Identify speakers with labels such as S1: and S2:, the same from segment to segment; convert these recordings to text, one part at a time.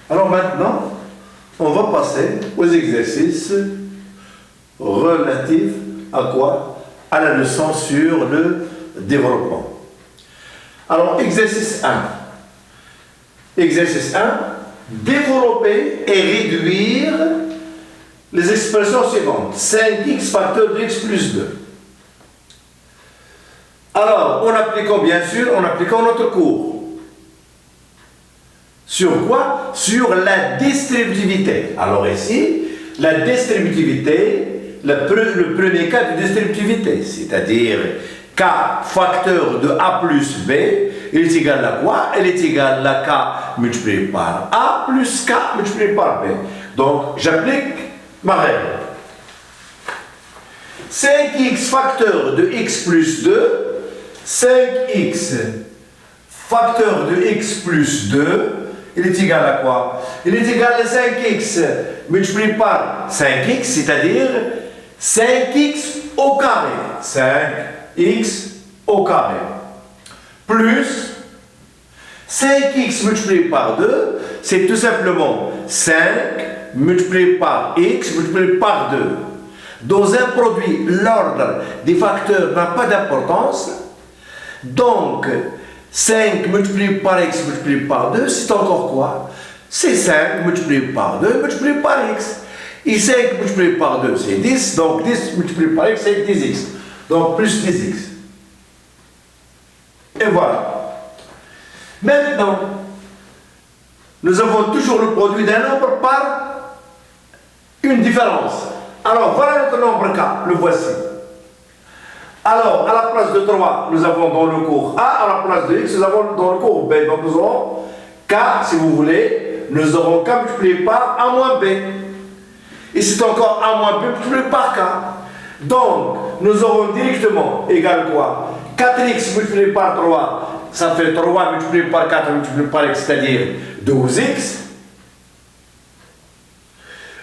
S1: Alors maintenant, on va passer aux exercices relatifs à quoi? À la leçon sur le développement. Alors, exercice 1. Exercice 1. Développer et réduire les expressions suivantes. 5x facteur de x plus 2. Alors, en appliquant notre cours. Sur quoi? Sur la distributivité. Alors ici, la distributivité, le premier cas de distributivité, c'est-à-dire k facteur de a plus b, il est égal à quoi? Il est égal à k multiplié par a plus k multiplié par b. Donc, j'applique ma règle. 5x facteur de x plus 2, 5x facteur de x plus 2, il est égal à quoi? Il est égal à 5x multiplié par 5x, c'est-à-dire 5x au carré. 5x au carré. Plus 5x multiplié par 2, c'est tout simplement 5 multiplié par x multiplié par 2. Dans un produit, l'ordre des facteurs n'a pas d'importance. Donc, 5 multiplié par x multiplié par 2, c'est encore quoi? C'est 5 multiplié par 2 multiplié par x. Et 5 multiplié par 2, c'est 10. Donc, 10 multiplié par x, c'est 10x. Donc, plus 10x. Et voilà. Maintenant, nous avons toujours le produit d'un nombre par une différence. Alors, voilà notre nombre k, le voici. Alors, à la place de 3, nous avons dans le cours A, à la place de x, nous avons dans le cours B. Donc, nous aurons k, si vous voulez, nous aurons k multiplié par a moins b. Et c'est encore a moins b multiplié par k. Donc, nous aurons directement égal quoi? 4x multiplié par 3, ça fait 3 multiplié par 4 multiplié par x, c'est-à-dire 12x.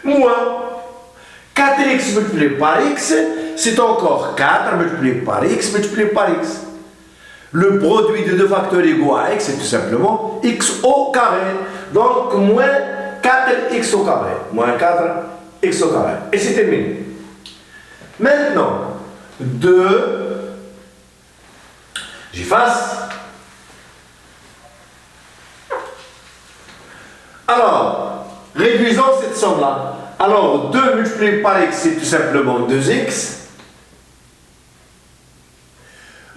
S1: Moins 4x multiplié par x, c'est encore 4 multiplié par x multiplié par x. Le produit de deux facteurs égaux à x, c'est tout simplement x au carré. Donc, moins 4x au carré. Moins 4x au carré. Et c'est terminé. Maintenant, 2, j'efface. Alors, réduisons cette somme-là. Alors, 2 multiplié par x, c'est tout simplement 2x.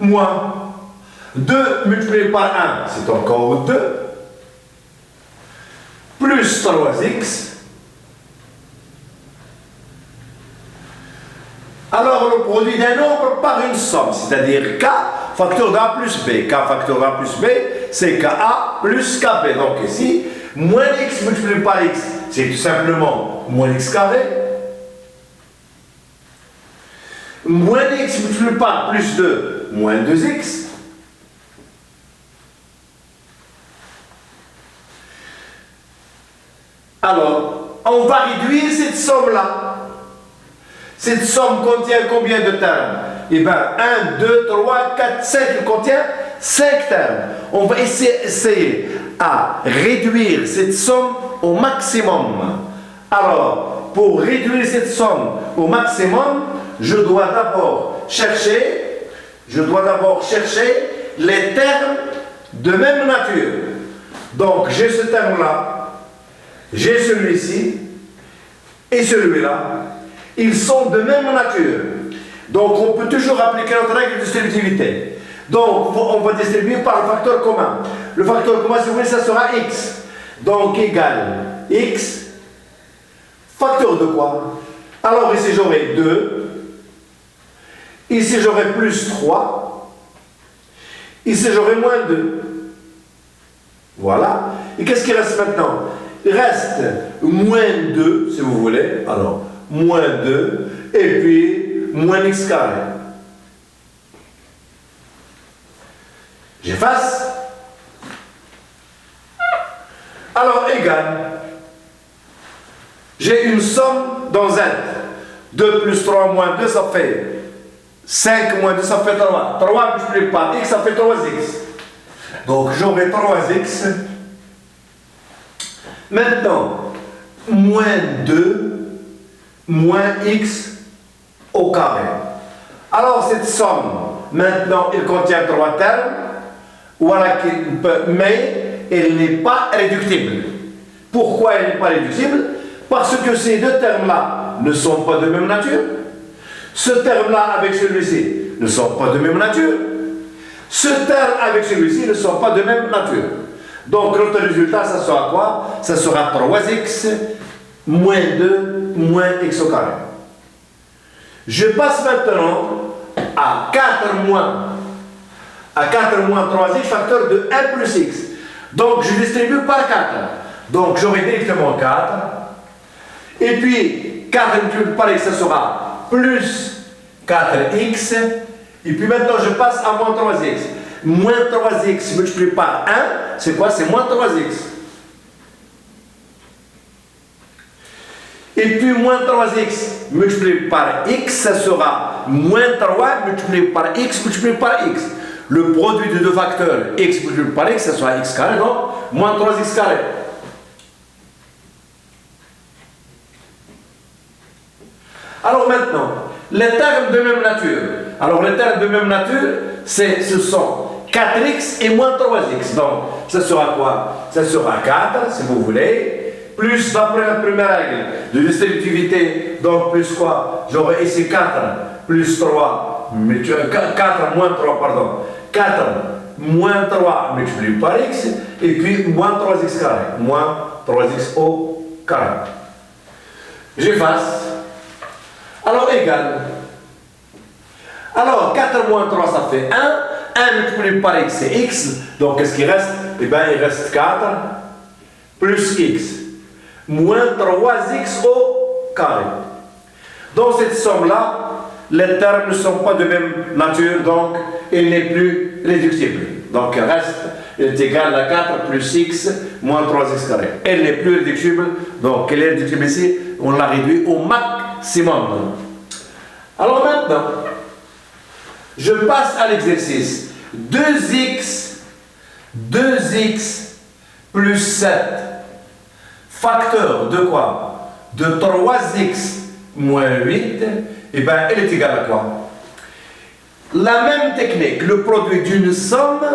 S1: Moins 2 multiplié par 1, c'est encore 2. Plus 3x. Alors, le produit d'un nombre par une somme, c'est-à-dire k facteur d'a plus b. K facteur d'a plus b, c'est ka plus kb. Donc ici, moins x multiplié par x, c'est tout simplement moins x carré. Moins x multiplié par plus 2, moins 2x. Alors, on va réduire cette somme-là. Cette somme contient combien de termes? Eh bien, 1, 2, 3, 4, 5, elle contient 5 termes. On va essayer à réduire cette somme au maximum. Alors, pour réduire cette somme au maximum, je dois d'abord chercher les termes de même nature. Donc, j'ai ce terme-là, j'ai celui-ci et celui-là. Ils sont de même nature. Donc, on peut toujours appliquer notre règle de distributivité. Donc, on va distribuer par le facteur commun. Le facteur commun, si vous voulez, ça sera x. Donc, égal x, facteur de quoi? Alors, ici, j'aurai 2. Ici, j'aurai plus 3. Ici, j'aurai moins 2. Voilà. Et qu'est-ce qui reste maintenant? Il reste moins 2, si vous voulez. Alors, moins 2, et puis moins x carré. J'efface. Alors, égal. J'ai une somme dans Z. 2 plus 3 moins 2, ça fait 5 moins 2, ça fait 3. 3 multiplié par x, ça fait 3x. Donc, j'aurai 3x Maintenant, moins 2 moins x au carré. Alors cette somme, maintenant, elle contient 3 termes, voilà, mais elle n'est pas réductible. Pourquoi elle n'est pas réductible? Parce que ces deux termes-là ne sont pas de même nature. Ce terme-là avec celui-ci ne sont pas de même nature. Ce terme avec celui-ci ne sont pas de même nature. Donc notre résultat, ça sera quoi? Ça sera 3x moins 2 moins x au carré. Je passe maintenant à 4 moins 3x facteur de 1 plus x. Donc je distribue par 4. Donc j'aurai directement 4. Et puis 4 multiplié par x, ça sera plus 4x. Et puis maintenant je passe à moins 3x. Moins 3x multiplié par 1, c'est quoi? C'est moins 3x. Et puis moins 3x multiplié par x, ça sera moins 3 multiplié par x multiplié par x. Le produit de deux facteurs x multiplié par x, ça sera x carré, donc moins 3x carré. Alors maintenant, les termes de même nature. Alors les termes de même nature, ce sont 4x et moins 3x. Donc, ça sera quoi? Ça sera 4, si vous voulez, plus, d'après la première règle de distributivité, donc plus quoi? J'aurai ici 4 plus 3, 4 moins 3, pardon. 4 moins 3 multiplié par x, et puis moins 3x carré, moins 3x au carré. J'efface. Alors, égal. Alors, 4 moins 3, ça fait 1. 1 multiplié par x, c'est x. Donc, qu'est-ce qui reste? Eh bien, il reste 4 plus x. Moins 3x au carré. Dans cette somme-là, les termes ne sont pas de même nature, donc il n'est plus réductible. Donc, il reste, il est égal à 4 plus x moins 3x carré. Elle n'est plus réductible, donc elle est réductible ici, on l'a réduit au maximum. Alors maintenant, je passe à l'exercice. 2x plus 7, facteur de quoi? De 3x moins 8, et bien elle est égale à quoi? La même technique, le produit d'une somme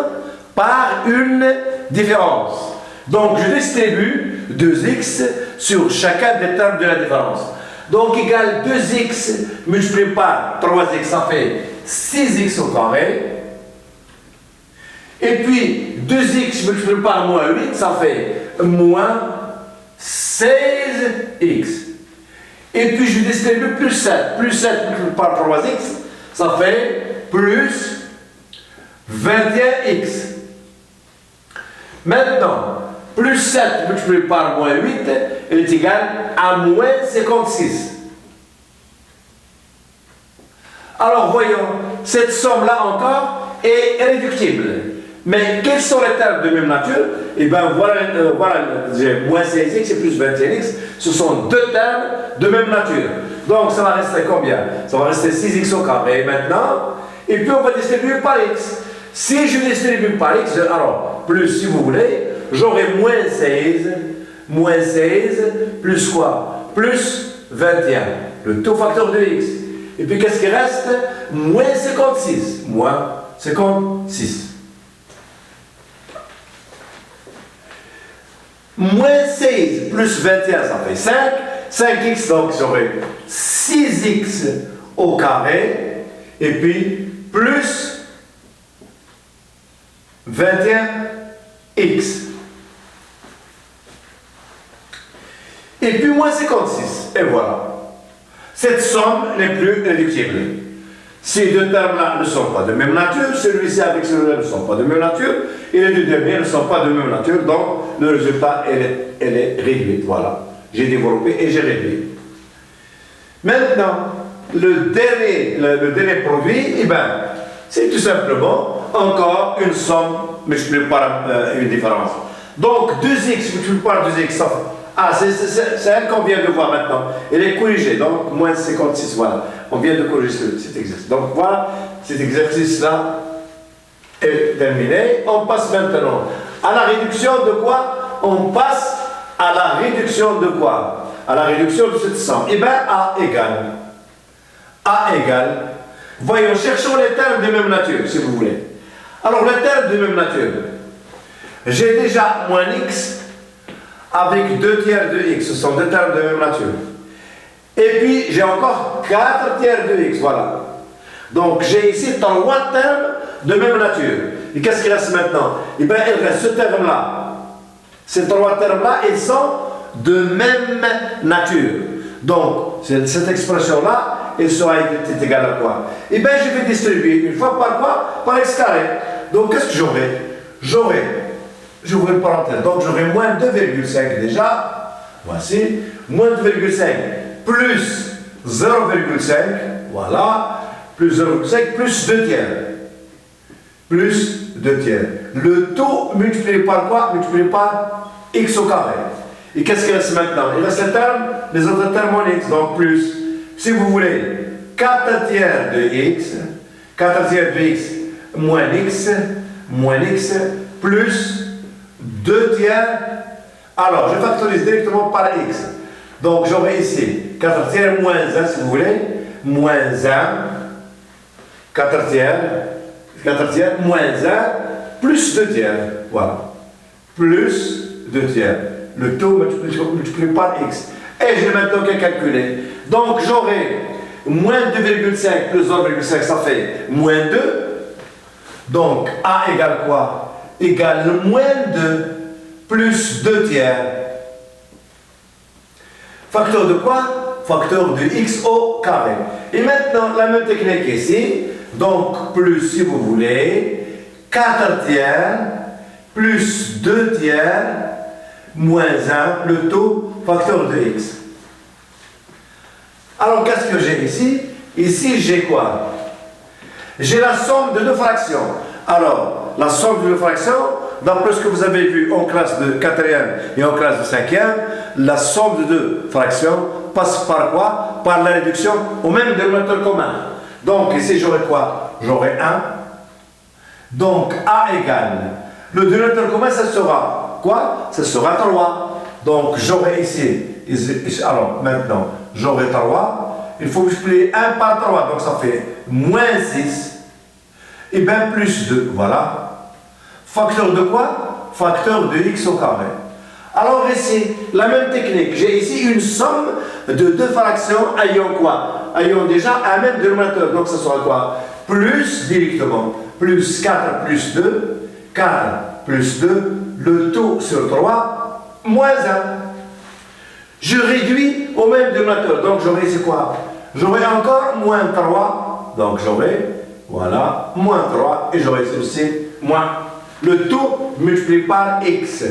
S1: par une différence. Donc je distribue 2x sur chacun des termes de la différence. Donc égal 2x multiplié par 3x, ça fait 6x au carré. Et puis 2x multiplié par moins 8, ça fait moins 16x. Et puis je distribue plus 7. Plus 7 multiplié par 3x, ça fait plus 21x. Maintenant, plus 7 multiplié par moins 8 est égal à moins 56. Alors voyons, cette somme-là encore est réductible. Mais quels sont les termes de même nature? Eh bien voilà, j'ai moins 16x et plus 21x. Ce sont deux termes de même nature. Donc ça va rester combien? Ça va rester 6x au carré maintenant. Et puis on va distribuer par x. Si je distribue par x, alors plus si vous voulez, j'aurai moins 16 plus quoi? Plus 21. Le tout facteur de x. Et puis qu'est-ce qui reste? Moins 56. Moins 56. Moins 16 plus 21, ça fait 5. 5x, donc j'aurai 6x au carré. Et puis plus 21x. Et puis moins 56. Et voilà. Cette somme n'est plus réductible. Ces deux termes-là ne sont pas de même nature, celui-ci avec celui-là ne sont pas de même nature, et les deux derniers ne sont pas de même nature, donc le résultat, elle est réduite. Voilà. J'ai développé et j'ai réduit. Maintenant, le dernier produit, eh ben, c'est tout simplement encore une somme multipliée par une différence. Donc 2x multiplié par 2x, ça fait. Ah, c'est elle qu'on vient de voir maintenant. Elle est corrigée, donc moins 56, voilà. On vient de corriger cet exercice. Donc voilà, cet exercice-là est terminé. On passe maintenant à la réduction de quoi? On passe à la réduction de quoi? À la réduction de cette somme. Eh bien, A égale, voyons, cherchons les termes de même nature, si vous voulez. Alors, les termes de même nature, j'ai déjà moins x avec 2 tiers de x, ce sont deux termes de même nature. Et puis, j'ai encore 4 tiers de x, voilà. Donc, j'ai ici 3 termes de même nature. Et qu'est-ce qu'il reste maintenant? Eh bien, il reste ce terme-là. Ces 3 termes-là, ils sont de même nature. Donc, cette expression-là, elle sera égale à quoi? Eh bien, je vais distribuer une fois par quoi? Par x carré. Donc, qu'est-ce que j'aurai? J'ouvre une parenthèse. Donc, j'aurai moins 2,5 déjà. Voici. Moins 2,5 plus 0,5. Voilà. Plus 0,5 plus 2 tiers. Plus 2 tiers. Le tout multiplié par quoi? Multiplié par x au carré. Et qu'est-ce qu'il reste maintenant? Il reste les autres termes en x. Donc, plus, si vous voulez, 4 tiers de x, 4 tiers de x moins x, plus 2 tiers. Alors, je factorise directement par x. Donc, j'aurai ici 4 tiers moins 1, si vous voulez, moins 1, 4 tiers, moins 1, plus 2 tiers. Voilà. Plus 2 tiers. Le taux multiplié par x. Et j'ai maintenant qu'à calculer. Donc, j'aurai moins 2,5 plus 0,5, ça fait moins 2. Donc, A égale quoi? Égale moins 2 plus 2 tiers. Facteur de quoi? Facteur de x au carré. Et maintenant, la même technique ici. Donc, plus, si vous voulez, 4 tiers plus 2 tiers moins 1, le taux, facteur de x. Alors, qu'est-ce que j'ai ici? Ici, j'ai quoi? J'ai la somme de deux fractions. Alors, la somme de deux fractions, d'après ce que vous avez vu en classe de 4e et en classe de 5e, la somme de deux fractions passe par quoi? Par la réduction au même dénominateur commun. Donc, ici, j'aurai quoi? J'aurai 1. Donc, A égale. Le dénominateur commun, ça sera quoi? Ça sera 3. Donc, j'aurai ici, alors, maintenant, j'aurai 3. Il faut multiplier 1 par 3, donc ça fait moins 6. Et bien, plus 2, voilà. Facteur de quoi? Facteur de x au carré. Alors ici, la même technique. J'ai ici une somme de deux fractions ayant quoi? Ayant déjà un même dénominateur. Donc ça sera quoi? Plus directement. Plus 4 plus 2. 4 plus 2. Le tout sur 3. Moins 1. Je réduis au même dénominateur. Donc j'aurai ici quoi? J'aurai encore moins 3. Donc j'aurai, voilà, moins 3. Et j'aurai ici moins. Le tout multiplié par x.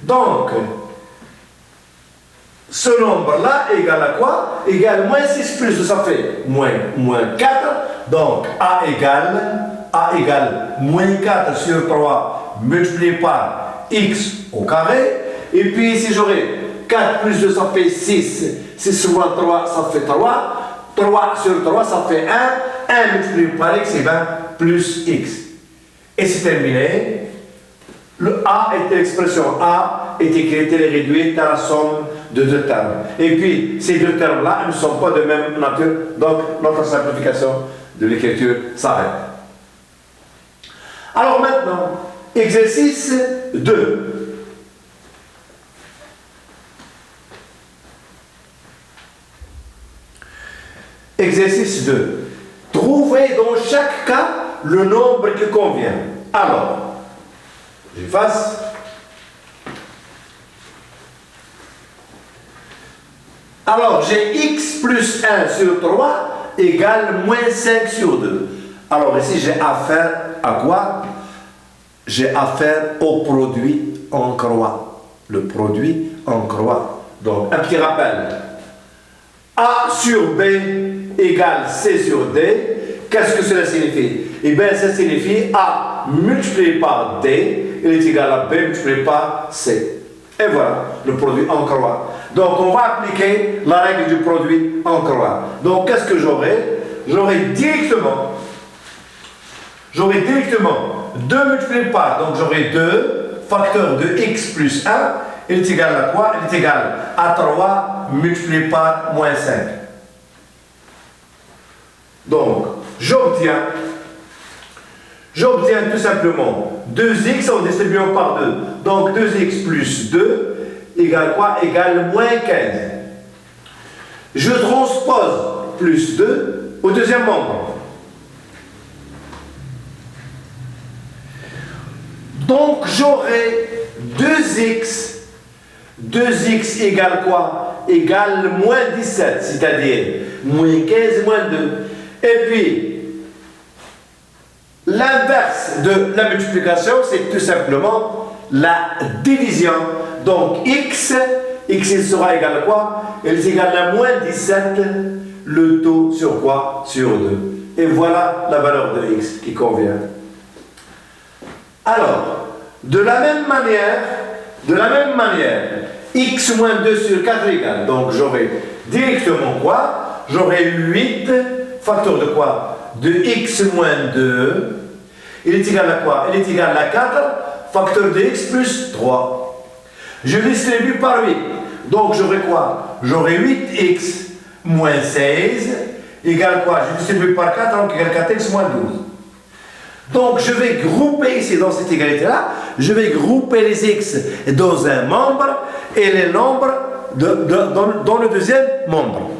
S1: Donc, ce nombre-là égale à quoi? Égale moins 6 plus 2, ça fait moins 4. Donc, A égale moins 4 sur 3 multiplié par x au carré. Et puis ici, j'aurai 4 plus 2, ça fait 6. 6 moins 3, ça fait 3. 3 sur 3, ça fait 1. 1 multiplié par x, et bien plus x. Et c'est terminé. Le A est l'expression A est écrite et réduite à la somme de deux termes. Et puis, ces deux termes-là ne sont pas de même nature, donc notre simplification de l'écriture s'arrête. Alors maintenant, exercice 2. Exercice 2. Trouvez dans chaque cas le nombre qui convient. Alors, j'efface. Alors, j'ai x plus 1 sur 3 égale moins 5 sur 2. Alors ici, j'ai affaire à quoi? J'ai affaire au produit en croix. Le produit en croix. Donc, un petit rappel. A sur B égale C sur D. Qu'est-ce que cela signifie? Eh bien, ça signifie A multiplié par D, il est égal à B multiplié par C. Et voilà, le produit en croix. Donc, on va appliquer la règle du produit en croix. Donc, qu'est-ce que j'aurai? J'aurai directement 2 multiplié par, donc j'aurai 2, facteur de x plus 1, il est égal à quoi? Il est égal à 3 multiplié par moins 5. Donc, j'obtiens tout simplement 2x en distribuant par 2. Donc 2x plus 2 égale quoi? Égale moins 15. Je transpose plus 2 au deuxième membre. Donc j'aurai 2x égale quoi? Égale moins 17, c'est-à-dire moins 15 moins 2. Et puis, l'inverse de la multiplication, c'est tout simplement la division. Donc x il sera égal à quoi? Il est égal à moins 17, le taux sur quoi? Sur 2. Et voilà la valeur de x qui convient. Alors, de la même manière, x moins 2 sur 4 égale. Donc j'aurai directement quoi? J'aurai 8, facteur de quoi? De x moins 2. Il est égal à quoi? Il est égal à 4, facteur de x plus 3. Je distribue par 8. Donc j'aurai quoi? J'aurai 8x moins 16 égale quoi? Je distribue par 4, donc égale 4x moins 12. Donc je vais grouper ici dans cette égalité-là, je vais grouper les x dans un membre et les nombres dans le deuxième membre.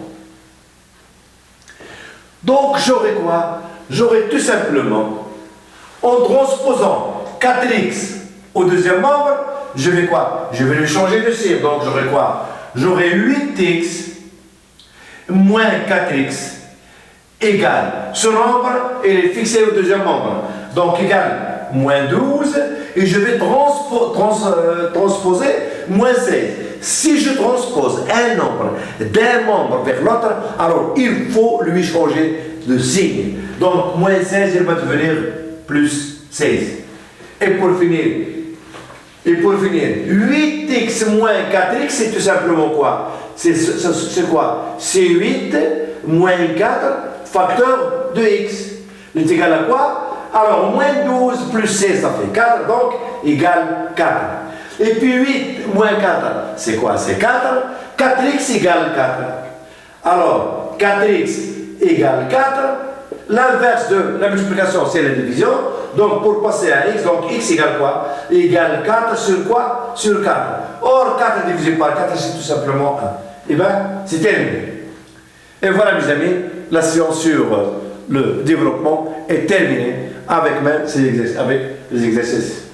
S1: Donc j'aurai quoi? J'aurai tout simplement, en transposant 4x au deuxième membre, je vais quoi? Je vais le changer de signe. Donc j'aurai quoi? J'aurai 8x moins 4x égale ce nombre, il est fixé au deuxième membre. Donc égale moins 12 et je vais transposer moins 16. Si je transpose un nombre d'un membre vers l'autre, alors il faut lui changer de signe. Donc moins 16, il va devenir plus 16. Et pour finir, 8x moins 4x, c'est tout simplement quoi? C'est quoi? C'est 8 moins 4 facteur de x. Il est égal à quoi? Alors, moins 12 plus 16, ça fait 4, donc égale 4. Et puis 8 moins 4, c'est quoi? C'est 4. 4x égale 4. Alors, 4x égale 4. L'inverse de la multiplication, c'est la division. Donc, pour passer à x, donc x égale quoi? Égale 4 sur quoi? Sur 4. Or, 4 divisé par 4, c'est tout simplement 1. Et bien, c'est terminé. Et voilà, mes amis, la séance sur le développement est terminée avec les exercices.